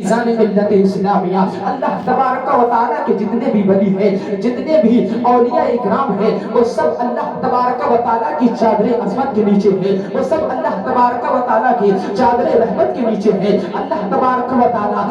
میزان ملت اسلامیہ اللہ تبارک و تعالیٰ کے جتنے بھی ولی ہیں، جتنے بھی اولیاء اکرام ہیں، وہ سب اللہ تبارک و تعالیٰ کی چادر عظمت کے نیچے ہیں، وہ سب اللہ تبارک و تعالیٰ کی چادر رحمت کے نیچے ہیں۔ اللہ تبارک و تعالیٰ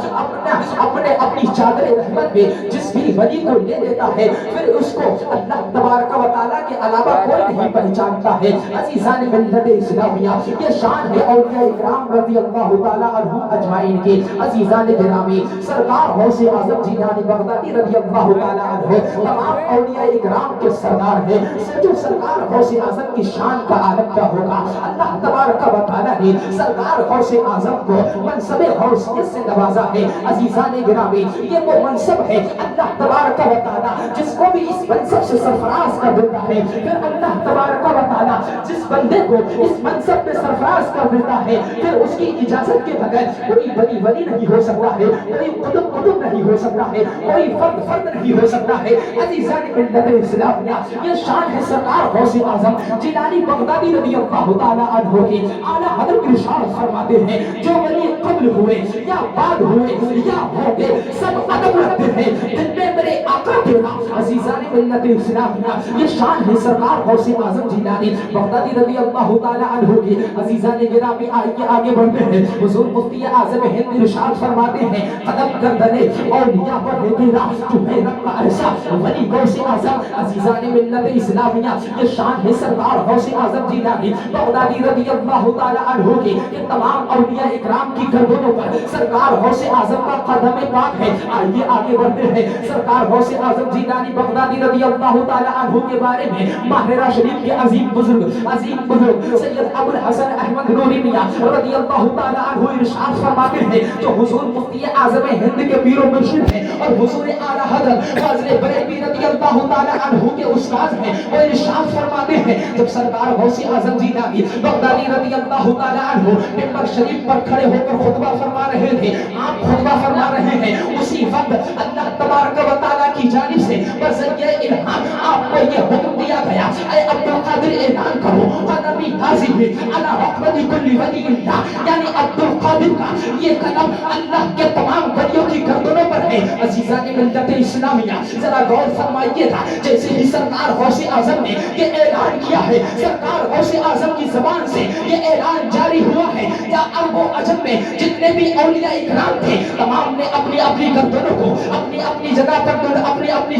اپنی چادر رحمت میں جس بھی ولی کو لے لیتا ہے، پھر اس کو اللہ تبارک و تعالیٰ کے علاوہ کوئی نہیں پہچانتا ہے۔ عزیزان ملت اسلامیہ، یہ شان ہے اولیاء اکرام رضی اللہ تعالیٰ عنہم اجمعین کی۔ عزیزان گرامی، سرکار غوث اعظم جیلانی بغدادی رضی اللہ تعالیٰ عنہ تمام اولیاء اکرام کے سردار ہیں۔ جو سرکار غوث اعظم کی شان کا عالم کیا ہوگا؟ اللہ تبارک و تعالیٰ نے سرکار غوث اعظم کو منصب غوثیت سے نوازا ہے۔ عزیزان گرامی، یہ وہ منصب ہے اللہ تبارک و تعالیٰ جس کو بھی اس منصب سے سرفراز کر دیتا ہے، پھر اللہ تبارک و تعالیٰ جس بندے کو اس منصب پہ سرفراز کر دیتا ہے، پھر اس کی اجازت کے بغیر کوئی ولی نہیں ہو سکتا ہے، کوئی قطب نہیں ہو سکتا ہے، کوئی فرد نہیں ہو سکتا ہے۔ عزیزان ملت اسلامیہ، یہ شان ہے سرکار غوث اعظم جیلانی بغدادی رضی اللہ تعالیٰ عنہ کی۔ اعلیٰ حضرت ارشاد فرماتے ہیں جو ولی قبل ہوئے یا بعد ہوئے یا ہوں گے، سب ادب رکھتے ہیں جن میں میرے آقا کے نام۔ عزیزان ملت اسلامیہ، یہ شان ہے سرکار غوث اعظم جیلانی بغدادی رضی اللہ تعالیٰ عنہ کی۔ عزیزان گرامی، آگے بڑھتے ہیں۔ حضور مفتی اعظم ہند ارشاد فرماتے ہیں قدم گردنے اولیاء پر ہے تیرا، تمہیں رب کا ایسا ولی غوث اعظم۔ عزیزان ملت اسلامیہ، یہ شان ہے سرکار غوث اعظم جیلانی بغدادی رضی اللہ تعالیٰ عنہ کی کہ تمام اولیاء اکرام کی گردنوں پر سرکار غوث اعظم کا قدم پاک ہے۔ آئیے آگے بڑھتے ہیں۔ سرکار غوث اعظم جیلانی بغدادی رضی اللہ تعالیٰ عنہ کے بارے میں ماہرہ شریف کے عظیم بزرگ سید ابو الحسن احمد نوری میاں رضی اللہ تعالیٰ عنہ ارشاد فرماتے ہیں جو حضور مفتی اعظم ہند کے پیر و مرشد ہیں اور حضور اعلیٰ حضرت فاضل بریلوی رضی اللہ تعالیٰ عنہ کے استاد ہیں، وہ ارشاد فرماتے ہیں جب سرکار غوث اعظم جیلانی بغدادی رضی اللہ تعالیٰ عنہ ممبر شریف پر کھڑے ہو کر خطبہ فرما رہے تھے، آپ خطبہ فرما رہے ہیں، اسی وقت اللہ تبارک و تعالیٰ کی جانب سے بذریعہ الہام آپ کو یہ حکم دیا گیا، اے عبدالقادر اعلان کرو قدمی حاضر علی رحمت کل ولی اللہ، یعنی عبدالقادر کا یہ قدم اللہ کے تمام ولیوں کی گردنوں پر ہے۔ عزیزان ملت اسلامیہ، ذرا غور فرمائیے گا، جیسے ہی سرکار غوث اعظم نے یہ اعلان کیا ہے، سرکار غوث اعظم کی زبان سے یہ اعلان جاری ہوا ہے، یا عرب و عجم میں جتنے بھی اولیاء اکرام تھے تمام نے اپنی اپنی گردنوں کو اپنی اپنی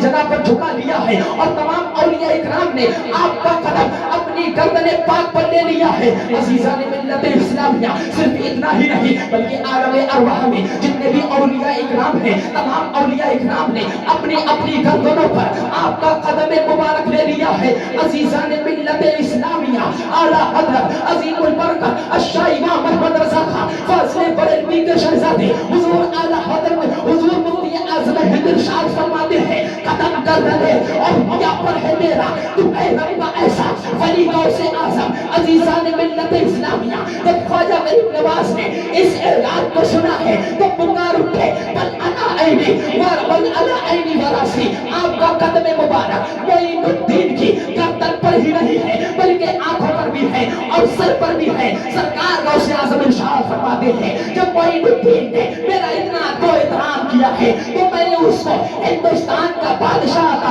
جگہ پر جھکا لیا ہے، اور تمام اولیاء اکرام نے آپ کا قدم اپنی گردن پاک پر لے لیا ہے۔ عزیزان ملت اسلامیہ، صرف اتنا ہی نہیں بلکہ عالم ارواح میں جتنے بھی اولیاء اکرام ہیں تمام اولیاء اکرام نے اپنی اپنی گردنوں پر آپ کا قدم مبارک لے لیا ہے۔ عزیزان ملت اسلامیہ، اعلیٰ حضرت عظیم البرکت الشاہ امام محمد رضا خان فاضل بریلوی کے شہزادے حضور اعلیٰ حضرت حضور مفتی اعظم ہند ارشاد فرماتے ہیں قدم گردنے اور یا پر ہے میرا تمہیں رب کا ایسا ولی غوث اعظم۔ عزیزان ملت اسلامیہ، جب خواجہ غریب نواز نے اس اعلان کو سنا ہے تو پکار اٹھے بل انا عینی وراسی، آپ کا قدم مبارک معین الدین کی گردن پر ہی نہیں ہے بلکہ آنکھوں پر بھی ہے اور سر پر بھی ہے۔ سرکار غوث اعظم ارشاد فرماتے ہیں جب معین الدین نے میرا اتنا تو احترام کیا ہے تو میں نے اس کو ہندوستان کا بادشاہ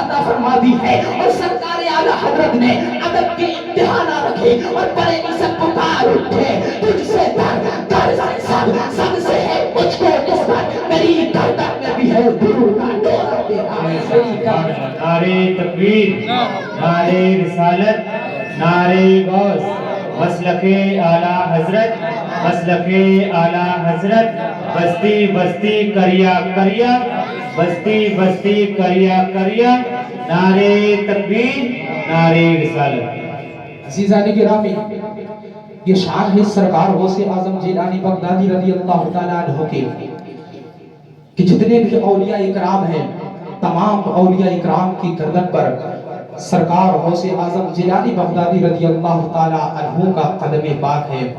عطا فرما دی ہے، اور سرکار اعلیٰ حضرت نے ادب کی انتہا نہ رکھی اور بڑے عزت پکار اٹھے تجھ سے سب سے ہے مجھ کو نسبت، میری گردن میں بھی ہے گرو کا ڈورا تیرا۔ نعرہ تکبیر، نعرہ رسالت، نعرہ غوث، مسلک اعلیٰ حضرت، مسلک اعلیٰ حضرت، بستی بستی کریا کریا، بستی بستی کریا کریا، نعرہ تکبیر، نعرہ رسالت۔ عزیزان گرامی، یہ شان ہے سرکار غوث اعظم جیلانی بغدادی رضی اللہ تعالیٰ عنہ کے کہ جتنے بھی اولیاء اکرام ہیں تمام اولیاء اکرام کی گردن پر سرکار غوث اعظم جیلانی بغدادی رضی اللہ تعالیٰ عنہ کا قدم پاک ہے۔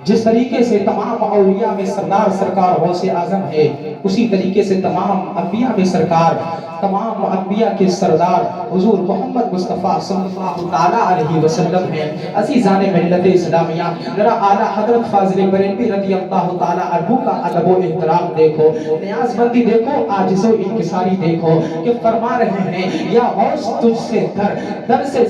जिस तरीके से तमाम औलिया में सरदार सरकार गौसे आजम है, उसी तरीके से तमाम अंबिया में सरकार, तमाम अंबिया के सरदार हुजूर मोहम्मद मुस्तफ़ा सल्लल्लाहु तआला अलैहि वसल्लम हैं। अज़ीज़ान मिल्लत इस्लामिया, जरा आला हज़रत फाज़िल बरेलवी रज़ी अल्लाहु तआला अन्हु का अदब व एहतराम देखो, नियाज़मंदी देखो, आजिज़ व इंकिसारी देखो कि फरमा रहे हैं, या गौस तुझसे दर से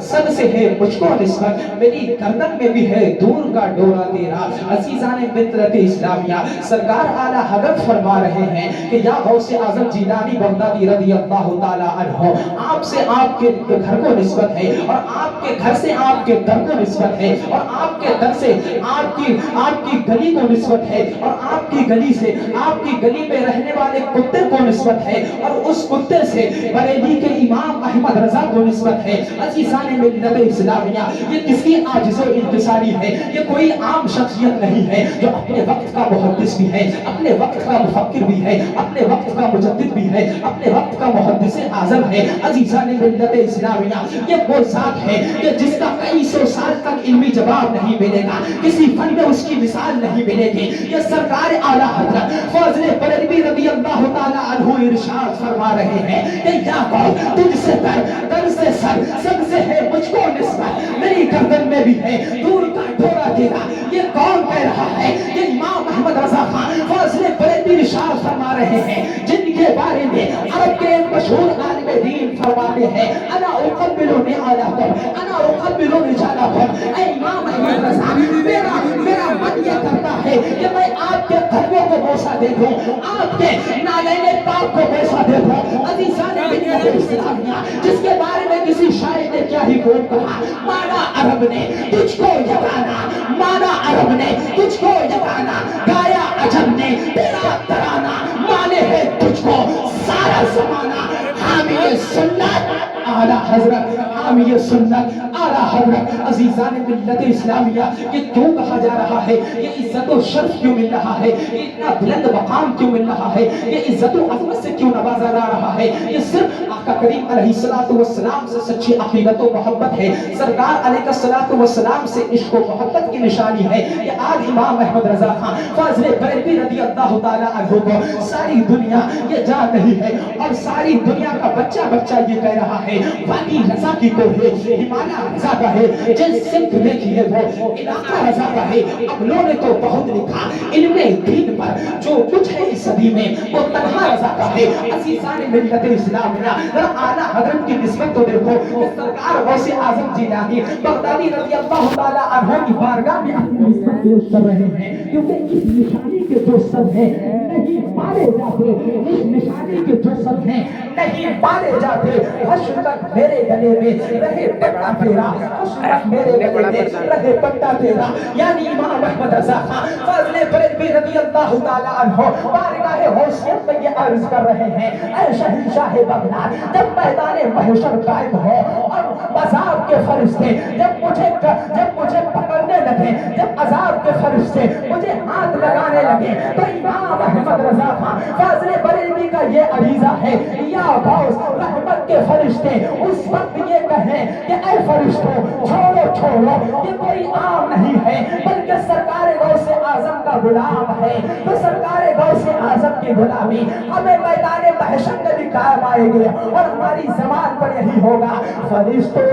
सब से है मुझको निस्बत, मेरी गर्दन में भी है दूर का डोरा तेरा। अज़ीज़ान मिल्लत इस्लामिया, सरकार आला हज़रत फरमा रहे हैं कि या गौसे आज़म जीलानी बगदादी रज़ी अल्लाहु तआला अन्हु, आपसे आपके घर को निस्बत है, और आपके घर से आपके दर को निस्बत है, और आपके दर से आपकी गली को निस्बत है, और आपकी गली से आपकी गली में रहने वाले कुत्ते को निस्बत है, और उस कुत्ते से बरेली के इमाम अहमद रजा को निस्बत है। अज़ीज़ान मिल्लत इस्लामिया, ये किसकी आजिज़ो इंतसारी है, ये कोई आम शख्सियत नहीं है जो अपने वक्त का मुहद्दिस भी है, अपने वक्त का मुफक्किर भी है, अपने वक्त का मुजद्दिद भी है, अपने वक्त का मुहद्दिस आज़म है। अज़ीज़ान मिल्लत इस्लामिया, ये वो ज़ात है कि जिसका कई सौ साल तक इल्मी जवाब नहीं मिलेगा, किसी फन में उसकी मिसाल नहीं मिलेगी। ये सरकार आला हज़रत फाज़िल बरेलवी रज़ी अल्लाहु तआला अन्हु इरशाद फरमा रहे हैं कि या कौम तुझसे दर से सब से है मुझको निस्बत, मेरी गर्दन में भी है दूर का डोरा तेरा। ये कौन कह रहा है? ये इमाम अहमद रजा खान फाज़िल बरेलवी इरशाद फरमा रहे हैं, जिनके बारे में अरब के एक मशहूर आलिम दीन फरमाते हैं, अना उक़ब्बिलु निआलकुम, अना उक़ब्बिलु रिजालकुम। ऐ इमाम अहमद रजा, मेरा मन ये करता है कि मैं आपके कदमों को बोसा दे दूं, आपके नालैने पाक को बोसा दे दूं। अज़ीज़ान मिल्लत इस्लामिया, जिसके बारे में किसी शायर ने क्या ही खूब कहा, माना अरब ने तुझको यगाना, माना अरब ने तुझको यगाना, गाया अजम ने तेरा तराना, माने है तुझको सारा ज़माना। हामी सुन्नत आला हज़रत, हामी सुन्नत आला हज़रत। अज़ीज़ान मिल्लत इस्लामिया, ये क्यों कहा जा रहा है, ये इज्जत व शर्फ क्यों मिल रहा है, ये इतना बुलंद मकाम क्यों मिल रहा है, ये इज्जत व अज़मत से क्यों नवाजा जा रहा है? ये सिर्फ आका करीम अलैहिस्सलातु वस्सलाम से सच्ची अक़ीदत व मोहब्बत है, सरकार अलैहिस्सलातु वस्सलाम से इश्क़ व मोहब्बत की निशानी है। ये आज इमाम अहमद रजा खान फाज़िल बरेलवी रज़ी अल्लाहु तआला अन्हु को सारी दुनिया ये जान रही है, और सारी दुनिया का बच्चा ये कह रहा है, वादी रज़ा की को है, हिमालय रज़ा का है, जिस सिमत देखी है वो इलाका रज़ा का है। अगलों ने तो बहुत लिखा इल्मे दीन पर, जो कुछ है इस सदी में वो तन्हा रज़ा का है। अज़ीज़ान मिल्लत इस्लामिया, आला हज़रत की निस्बत तो देखो कि सरकार गौसे आज़म जीलानी बगदादी रज़ी अल्लाहु तआला अन्हु की बारगाह में अपनी निस्बत पेश कर रहे हैं, क्योंकि इस निशानी के जो सब है नहीं मारे जाते, इस निशानी के जो सब है नहीं मारे जाते। हश्र तक मेरे गले में रहे पट्टा तेरा, हश्र तक मेरे गले में रहे पट्टा तेरा। यानी इमाम अहमद रजा खान फाज़िल बरेलवी रज़ी अल्लाहु तआला अन्हु बारगाह गौसियत में ये अर्ज कर रहे हैं, ऐ शहंशाह बगदाद, जब मैदाने महशर कायम हो और अज़ाब के फरिश्ते जब मुझे पकड़ने लगे, जब अज़ाब के फरिश्ते मुझे हाथ लगाने लगे, तो इमाम अहमद रजा खान फाज़िल बरेलवी का ये अरीज़ा है, या गौस रहमत के फरिश्ते उस वक्त ये कहें कि ऐ फरिश्तों छोड़ो, ये कोई आम नहीं है बल्कि सरकार गौसे आज़म का गुलाम है। तो सरकार गौसे आज़म की गुलामी हमें मैदान महशर में भी कायम आएगी, और हमारी ज़बान पर यही होगा, फरिश्तों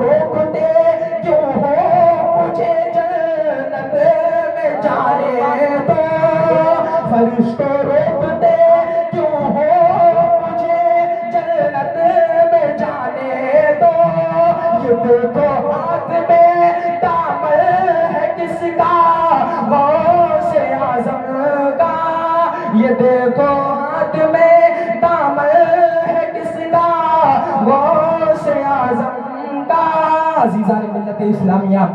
रोकते क्यों हो मुझे जन्नत में जाने दो, फरिश्तों रोकते क्यों हो मुझे जन्नत में जाने दो। ये देखो हाथ में दामन है किसका, गौसे आज़म का, ये देखो हाथ में दामन है किसका, गौसे आज़म का। अज़ीज़ान मिल्लत इस्लामिया,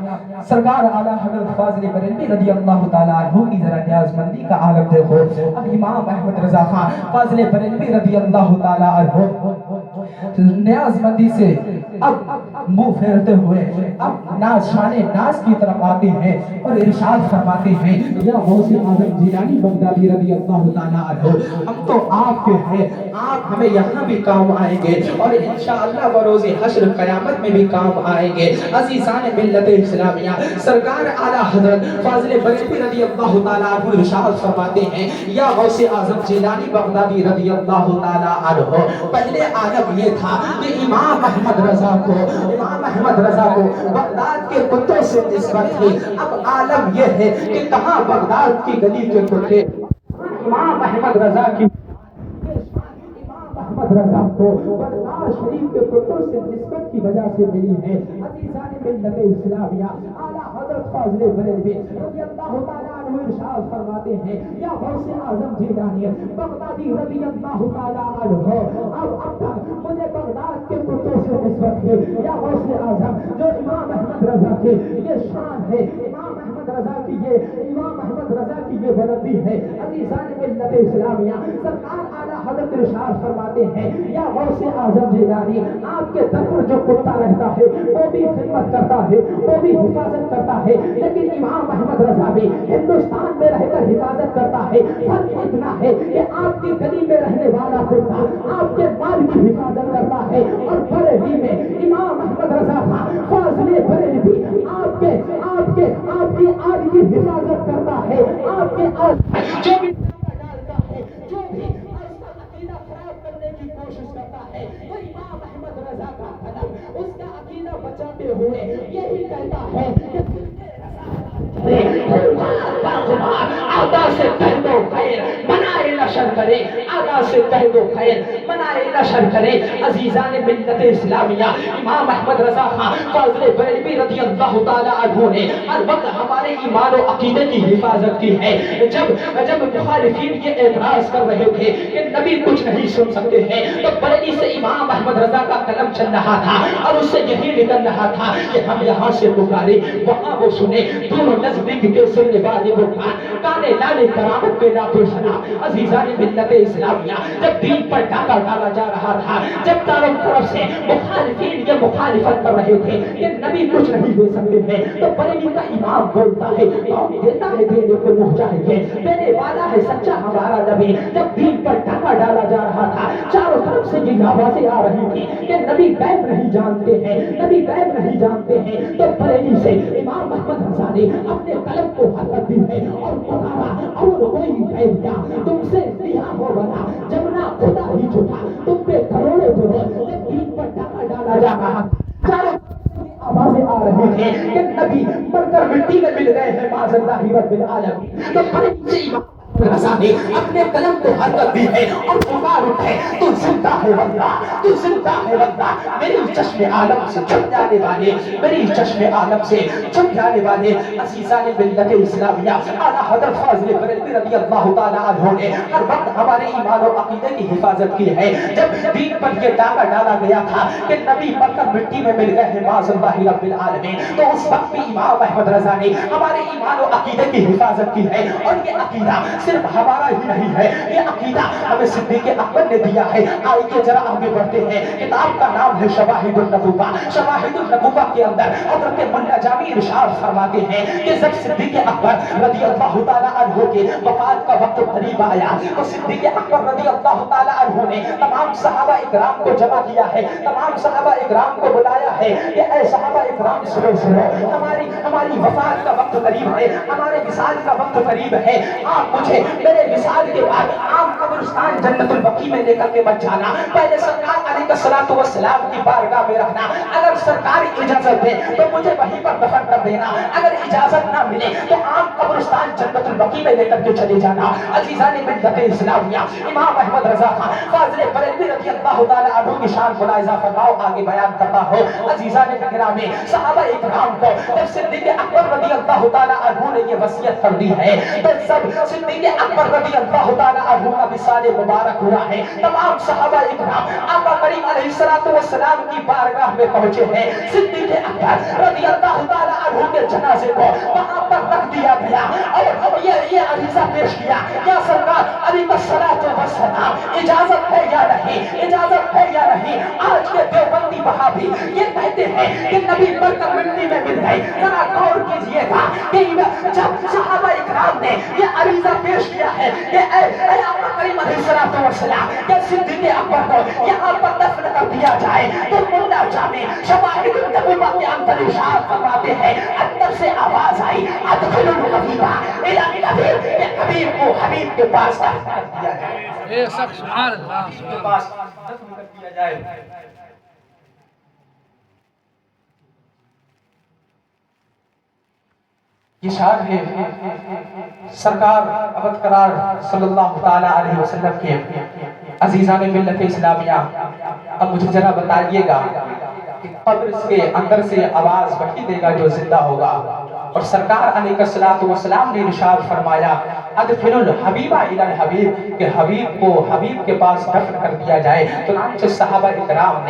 सरकार आला हज़रत फाज़िल बरेलवी रज़ी अल्लाहु तआला अन्हु की जरा न्याज़मंदी का आलम देखो। अब इमाम अहमद रजा खान फाज़िल बरेलवी रज़ी अल्लाहु तआला अन्हु न्याज़मंदी से अब मुंह फेरते हुए अब नाज शान नाज की तरफ आते हैं और इरशाद फरमाते हैं, या गौसे आजम जिलानी बगदादी रज़ी अल्लाह तआला अन्हु, हम तो आपके हैं, आप हमें यहाँ भी काम आएंगे और इंशाअल्लाह बरोज़े हश्र क़यामत में भी काम आएंगे। अज़ीज़ान मिल्लत इस्लामिया, सरकार आला हज़रत फ़ाज़िल बरेलवी रज़ी अल्लाह तआला अन्हु इरशाद फरमाते हैं, या गौसे आजम जिलानी बगदादी रज़ी अल्लाह तआला अन्हु, पहले आलम ये था कि इमाम अहमद रज़ा को बगदाद के कुत्तों से निस्बत थी। अब आलम ये है कि कहाँ बगदाद की गली के कुत्ते इमाम अहमद रज़ा को बगदाद शरीफ के कुत्तों से निस्बत की वजह से मिली है। अज़ीज़ान मिल्लत इस्लामिया, आला हज़रत फ़ाज़िल बरेलवी रज़ी अल्लाह तआला अन्हु इरशाद फरमाते हैं, या गौसे आज़म जिलानी बगदादी रज़ी अल्लाह तआला अन्हु, अब तक मुझे बगदाद के कुत्तों से निस्बत है। या गौसे आज़म, जो इमाम अहमद रज़ा के ये शान है, इमाम अहमद रज़ा की ये बुलंदी है। अज़ीज़ान मिल्लत इस्लामिया, सरकार आला हज़रत इरशाद फरमाते हैं, या गौसे आज़म जिलानी, आपके दर पर जो कुत्ता रहता है वो भी खिदमत करता है, वो भी हिफाजत करता है, लेकिन इमाम अहमद रज़ा भी हिंदुस्तान में रहकर हिफाजत करता है। फर्क इतना है कि आपकी गली में रहने वाला कुत्ता आपके माल की हिफाजत करता है और बरेली में इमाम अहमद रज़ा का फ़ाज़िल बरेलवी आपकी आग की हिफाजत करता है। आपके आग जो भी डालता है, जो भी उसका अकीदा खराब करने की कोशिश करता है, तो इमाम अहमद रज़ा का कलम उसका अकीदा बचाते हुए यही कहता है कि आदा से कह दो खैर मनाए नशर करे, आदा से कह दो खैर मनाए नशर करे। अज़ीज़ान मिल्लत इस्लामिया, इमाम अहमद रज़ा खां फ़ाज़िल बरेलवी रज़ी अल्लाह तआला अन्हु ने हर वक्त हमारे ईमान और अकीदे की हिफाजत की है। जब मुखालिफीन ये एतराज़ कर रहे थे कि नबी कुछ नहीं सुन सकते हैं, तो बरेली से इमाम अहमद रज़ा का कलम चल रहा था और उससे यही निकल रहा था कि हम यहाँ से पुकारे वहाँ वो सुने, दोनों नज़दीक के सुनने वाले वो काने लाले करामत पे ना सुना। अज़ीज़ान मिल्लत इस्लामिया, जब दीन पर डाका डाला जा रहा था, जब चारों तरफ से मुखालिफीन ये मुखालिफत कर रहे थे कि नबी कुछ नहीं दे सकते हैं, तो बरेली का इमाम बोलता है, देता है देने को मुँह चाहिए, देने वाला है सच्चा हमारा नबी। जब दीन पर डाका डाला जा रहा था, चारों तरफ से ये आवाज़ें आ रही थी कि नबी गैब नहीं जानते हैं, नबी गैब नहीं जानते हैं, तो बरेली से इमाम अहमद रज़ा ने अपने कलम को हरकत दी है और पुकारा, और कोई गैब क्या तुमसे दिया हो बना, जमुना खुदा ही झूठा, तुम पे करोड़ों जुर्म। जब दीन पर डाका डाला जा रहा था, चारों आवाज़ें आ रही थी कि नबी मरकर मिट्टी में मिल गए हैं माज़ल्लाहि रब्बिल आलमीन। तो बरेली से इमाम रज़ा ने अपने कलम को हरकत दी है और पुकार उठे, तू जिंदा है वल्लाह, तू जिंदा है वल्लाह। मेरी चश्मे आलम से छुप जाने वाले, मेरी चश्मे आलम से छुप जाने वाले अज़ीज़ान मिल्लत इस्लामिया, आला हज़रत फ़ाज़िल बरेलवी रज़ी अल्लाह तआला अन्हु ने हर वक्त हमारे ईमान और अक़ीदे की हिफाजत की है। जब दीन पर यह डाका डाला गया था कि नबी मरकर मिट्टी में मिल गए हैं माज़ल्लाहि रब्बिल आलमीन, तो उस वक्त भी इमाम अहमद रज़ा ने हमारे ईमान और अक़ीदे की हिफाजत की है। और ये अक़ीदा सिर्फ हमारा ही नहीं है, ये अकीदा हमें सिद्दीक़ अकबर ने दिया है। आइए जरा आगे बढ़ते हैं। किताब का नाम है शवाहिदुन नबुव्वा। शवाहिदुन नबुव्वा के अंदर हज़रत मुल्ला जामी इरशाद फरमाते हैं कि जब सिद्दीक़ अकबर रज़ी अल्लाह तआला अन्हु के वफ़ात का वक्त करीब आया, तो सिद्दीक़ अकबर रज़ी अल्लाह तआला अन्हु ने तमाम सहाबा इकराम को जमा किया है, तमाम सहाबा इकराम को बुलाया है कि ऐ सहाबा इकराम सुनो, हमारी वफ़ात का वक्त करीब है, हमारे विसाल का वक्त करीब है। आप मुझे मेरे विसाल के बाद आम कब्रिस्तान जन्नतुल बकी में लेकर के मत जाना, पहले सरकार अलैहिस्सलातु वस्सलाम की बारगाह में रहना। अगर सरकार इजाजत दे तो मुझे वहीं पर दफन कर देना, अगर इजाजत ना मिले तो आम कब्रिस्तान जन्नतुल बकी में लेकर के चले जाना। अज़ीज़ान मिल्लत इस्लामिया, इमाम अहमद रज़ा खां फ़ाज़िल बरेलवी रज़ी अल्लाह तआला अन्हु की शान मुलाहिज़ा फरमाओ, आगे बयान करता हो। अज़ीज़ान गिरामी, सहाबा इकराम को जब सिद्दीक़ अकबर रज़ी अल्लाह तआला अन्हु ने ये वसीयत कर दी है, तो सब सिद्दीक़ अकबर रज़ी अल्लाह तआला अन्हु का विसाल मुबारक हुआ है। तमाम सहाबा इकराम आका करीम अलैहिस्सलातु वस्सलाम की बारगाह में पहुंचे हैं। सिद्दीक़ अकबर रज़ी अल्लाह तआला अन्हु के जनाजे को वहां पर रख दिया गया और ये عریضہ پیش کیا، یا سرکار علیہ الصلوۃ والسلام اجازت ہے یا نہیں، اجازت ہے یا نہیں؟ آج کے دیوبندی وہابی یہ کہتے ہیں کہ نبی مر کر مٹی میں مل گئے۔ ذرا غور کیجئے گا کہ جب صحابہ اکرام نے یہ عریضہ پیش کیا ہے کہ اے آقا کریم علیہ الصلوۃ والسلام کہ صدیق اکبر کو یہاں پر دفن کر دیا جائے، تو مولا جامع شواہد النبوہ کے اندر ارشاد فرماتے ہیں اندر سے آواز آئی ادخلوا الحبیب الی الحبیب، کہ حبیب کو حبیب کے پاس دفن کر دیا جائے، سبحان اللہ کے پاس دفن کر دیا جائے۔ یہ شان ہے سرکار ابد قرار صلی اللہ تعالی علیہ وسلم کے عزیزان ملت اسلامیہ۔ اب مجھے ذرا بتائیے گا کہ قبر کے اندر سے آواز وہی دے گا جو زندہ ہوگا، اور سرکار علیہ الصلوۃ والسلام نے ارشاد فرمایا ادخلوا الحبیب الی الحبیب، کہ حبیب کو حبیب کے پاس دفن کر دیا جائے۔ چنانچہ صحابہ اکرام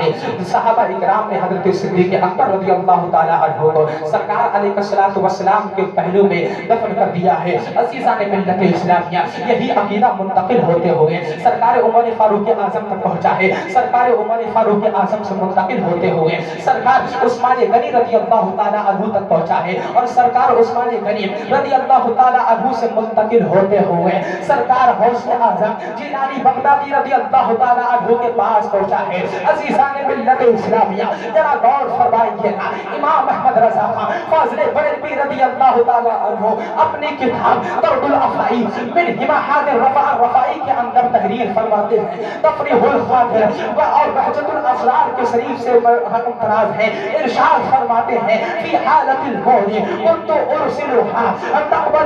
نے حضرت صدیق اکبر رضی اللہ تعالی عنہ کو سرکار علیہ الصلوۃ والسلام کے پہلو میں دفن کر دیا ہے۔ عزیزان ملت اسلامیہ، یہی عقیدہ منتقل ہوتے ہوئے سرکار عمر فاروق اعظم تک پہنچا ہے، سرکار عمر فاروق اعظم سے منتقل ہوتے ہوئے سرکار عثمان غنی رضی اللہ تعالی عنہ تک پہنچا ہے، اور سرکار عثمان غنی رضی اللہ تعالی عنہ سے منتقل ہوتے ہوئے سرکار غوث اعظم جیلانی بغدادی رضی اللہ تعالی عنہ کے پاس پہنچا ہے۔ عزیزان ملت اسلامیہ، ذرا غور فرمائیے گا، امام احمد رضا خان فاضل بریلوی رضی اللہ تعالی عنہ اپنی کتاب درب الافائی من حماحات الرفائی کے اندر تحریر فرماتے ہیں، تفریح الخاطر اور بہجت الاسرار کے شریف سے امتراز ہے، ارشاد فرماتے ہیں فی حالت الموت كنت ارسلها تقبل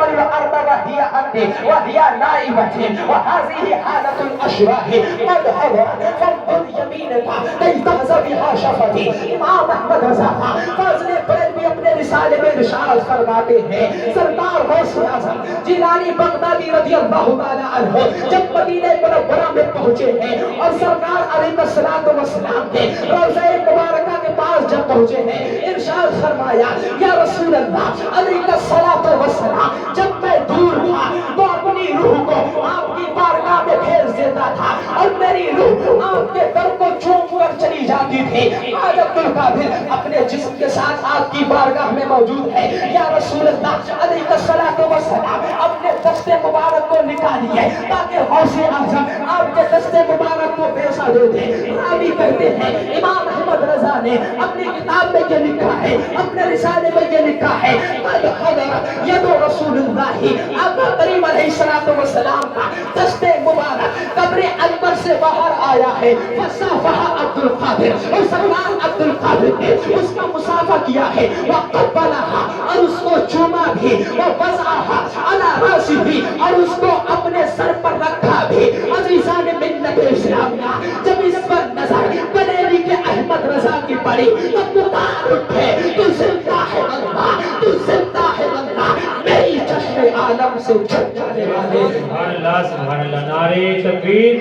الارض وهي عندي وهي نائبتي وهذه حالة الاشباح قد حضرت فانظر يمينك كي تهز بها شفتي۔ امام احمد رضا خان فاضل بریلوی اپنے رسالے میں ارشاد فرماتے ہیں سرکار غوث اعظم جیلانی بغدادی رضی اللہ تعالی عنہ جب مدینہ منورہ میں پہنچے ہیں اور سرکار علیہ الصلوۃ والسلام کے روضہ مبارکہ کے پاس جب پہنچے ہیں، ارشاد فرمایا یا رسول اللہ علیہ الصلوۃ والسلام جب میں دور تھا تو اپنی روح کو آپ کی بارگاہ میں بھیج دیتا تھا، اور میری روح آپ کے در کو چوم کر چلی جاتی تھی۔ آج عبد القادر اپنے جسم کے ساتھ آپ کی بارگاہ میں موجود ہے، یا رسول اللہ علیہ الصلوۃ والسلام اپنے دست مبارک کو نکالیے تاکہ غوث اعظم آپ کے دست مبارک کو پیسہ دے دے۔ راوی کہتے ہیں امام احمد رضا نے اپنی کتاب میں یہ لکھا ہے، اپنے رسالے میں یہ لکھا ہے قد حضر ید رسول اللہ، آقا کریم علیہ الصلوۃ والسلام کا دست مبارک قبر انور سے باہر آیا ہے، فصافہ عبد القادر، اور سرکار عبد القادر نے اس کا مصافحہ کیا ہے، وقبلہا، اور اس کو چوما بھی، ووضعہا علی راسہ بھی، اور اس کو اپنے سر پر رکھا بھی۔ عزیزان ملت اسلامیہ، جب اس پر نظر بریلی کے احمد رضا کی پڑی تو پکار اٹھے تو زندہ ہے اللہ، تو زندہ ہے اللہ، میری چشم عالم سے چھٹ جانے والے۔ سبحان اللہ سبحان اللہ، نعرہ تکبیر،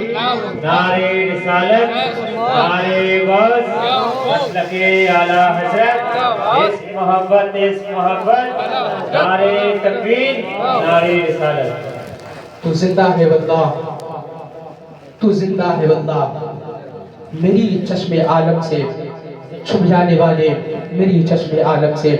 نعرہ رسالت، نعرہ غوث، مسلک اعلی حضرت، عشق محبت، نعرہ تکبیر، نعرہ رسالت۔ تو زندہ ہے واللہ، تو زندہ ہے واللہ، میری چشم عالم سے چھپ جانے والے، میری چشم عالم سے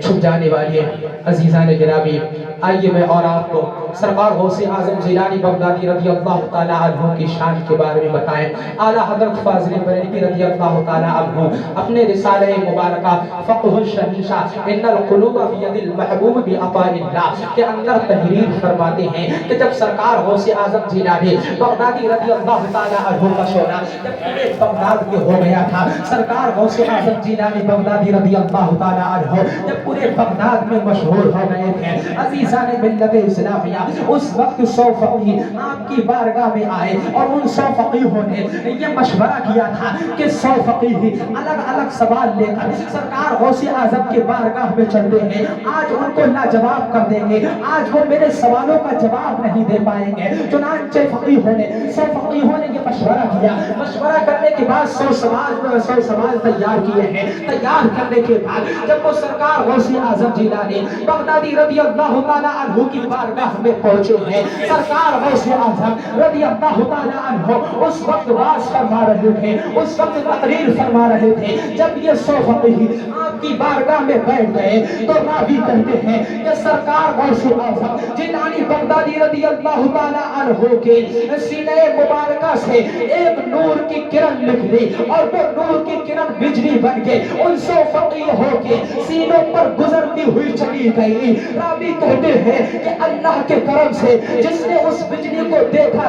چھپ جانے والے۔ عزیزان گرامی، آئیے میں اور آپ کو سرکار غوث اعظم جیلانی بغدادی رضی اللہ تعالی عنہ کی شان کے بارے میں بتائیں۔ اعلیٰ حضرت فاضل بریلوی رضی اللہ تعالی عنہ اپنے رسالہ مبارکہ فقہ الشہنشاہ ان القلوب بید المحبوب بعطاء اللہ کے اندر تحریر فرماتے ہیں کہ جب سرکار غوث اعظم جیلانی بغدادی رضی اللہ تعالی عنہ کا شونا جب پورے بغداد میں ہو گیا تھا، سرکار غوث اعظم جیلانی بغدادی رضی اللہ تعالی عنہ جب پورے بغداد میں مشہور ہو گئے تھے، عزیزان ملت اسلامیہ، اس وقت 100 فقیہ آپ کی بارگاہ میں آئے اور ان 100 فقیہوں نے یہ مشورہ کیا تھا کہ 100 فقیہ الگ الگ سوال لے کر سرکار غوث اعظم کے بارگاہ میں چلتے ہیں، آج ان کو لاجواب کر دیں گے، آج وہ میرے سوالوں کا جواب نہیں دے پائیں گے۔ چنانچہ 100 فقیہوں نے یہ مشورہ کیا، مشورہ کرنے کے بعد 100 سوال تیار کیے ہیں۔ تیار کرنے کے بعد جب وہ سرکار غوث اعظم جیلانی بغدادی رضی اللہ ताला अन्हु की बारगाह में पहुंचे हैं। सरकार गौसे आजम रज़ी अल्लाह ताला अन्हु उस वक्त वाज फरमा रहे थे, उस वक्त तकरीर फरमा रहे थे। जब ये 100 फकीह आपकी बारगाह में बैठ गए तो रावी कहते हैं कि सरकार गौसे आजम जिलानी बगदादी रज़ी अल्लाह ताला अन्हु के सीने मुबारका से एक नूर की किरण निकली और वो नूर की किरण बिजली बन के उन 100 फकीहों के सीनों पर गुजरती हुई चली गई। रावी कहते हैं कि अल्लाह के करम से जिसने उस बिजली को देखा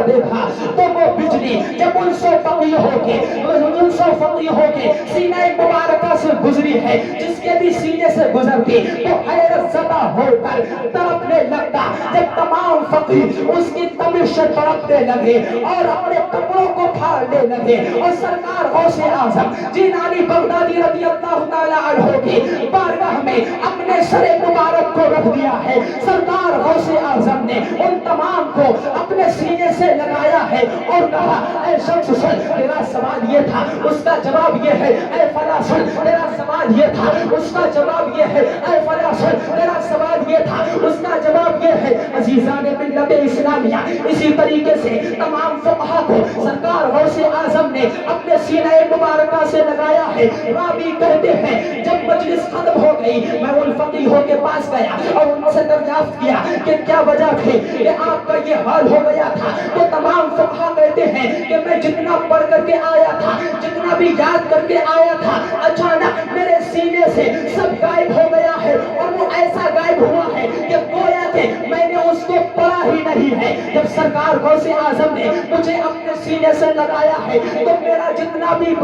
तो वो बिजली जब उन 100 फकीहों के सीने मुबारका से गुजरी है, जिसके भी सीने से गुजरती तो हैरत ज़दा होकर तड़पने लगता। जब तमाम फकीह उसकी तमिश से तड़पने लगे और अपने कपड़ों को फाड़ने लगे और सरकार गौसे आजम जिलानी बगदादी रज़ी अल्लाह ताला अन्हु की बारगाह में अपने सरे मुबारक को रख दिया है। सरकार गौसे आजम ने उन तमाम को अपने सीने से लगाया है और कहा, ऐ शख्स सुन, तेरा सवाल ये था, उसका जवाब ये है। ऐ फला सुन, तेरा सवाल ये था, उसका जवाब ये है। ऐ फला सुन, तेरा सवाल ये था, उसका जवाब ये है। अजीज़ाने मिल्लत इस्लामिया, इसी तरीके से तमाम फुक़हा को सरकार गौसे आजम ने अपने सीने मुबारका से लगाया है। रावी कहते हैं जब मजलिस खत्म हो गई, मैं उन फकीहों के पास गया और उनसे दरियाफ्त किया कि क्या वजह थी कि आपका ये हाल हो गया था। तो तमाम फुक़हा कहते हैं कि मैं जितना पढ़ करके आया था, जितना भी याद करके आया था, अचानक मेरे सीने से सब गायब हो गया है और वो ऐसा गायब हुआ है कि गोया कि मैंने उसको पढ़ा ही नहीं है। जब सरकार गौसे आजम ने मुझे अपने सीने से लगाया है तो मेरा जितना भी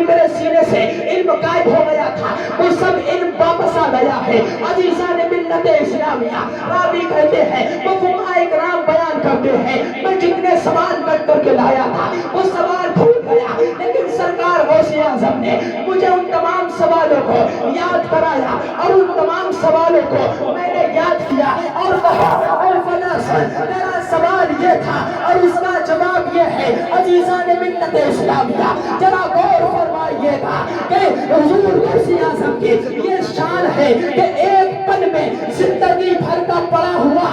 मेरे सीने से इल्म गायब हो गया था वो सब इल्म वापस आ गया है। अजीज़ाने मिल्लत इस्लामिया, रावी कहते हैं वो फुक़हा इकराम बयान करते हैं मैं जितने सवाल रख करके लाया था वो सवाल भूल गया, लेकिन सरकार गौसे आजम ने मुझे उन तमाम सवालों को याद कराया और उन तमाम सवालों को मैंने याद किया और कहा, और फला तेरा सवाल ये था और उसका जवाब ये है। अजीज़ाने मिल्लत इस्लामिया, जरा गौर फरमाइएगा कि हुजूर गौसे आजम की ये शान है कि एक पल में जिंदगी भर का पड़ा हुआ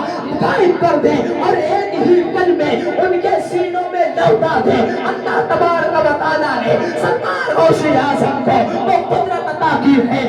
गायब कर दे और एक ही पल में उनके सीनों में लौटा दे। अल्लाह तबारक व तआला ने सरकार गौसे आजम को वो कुदरत अता की है।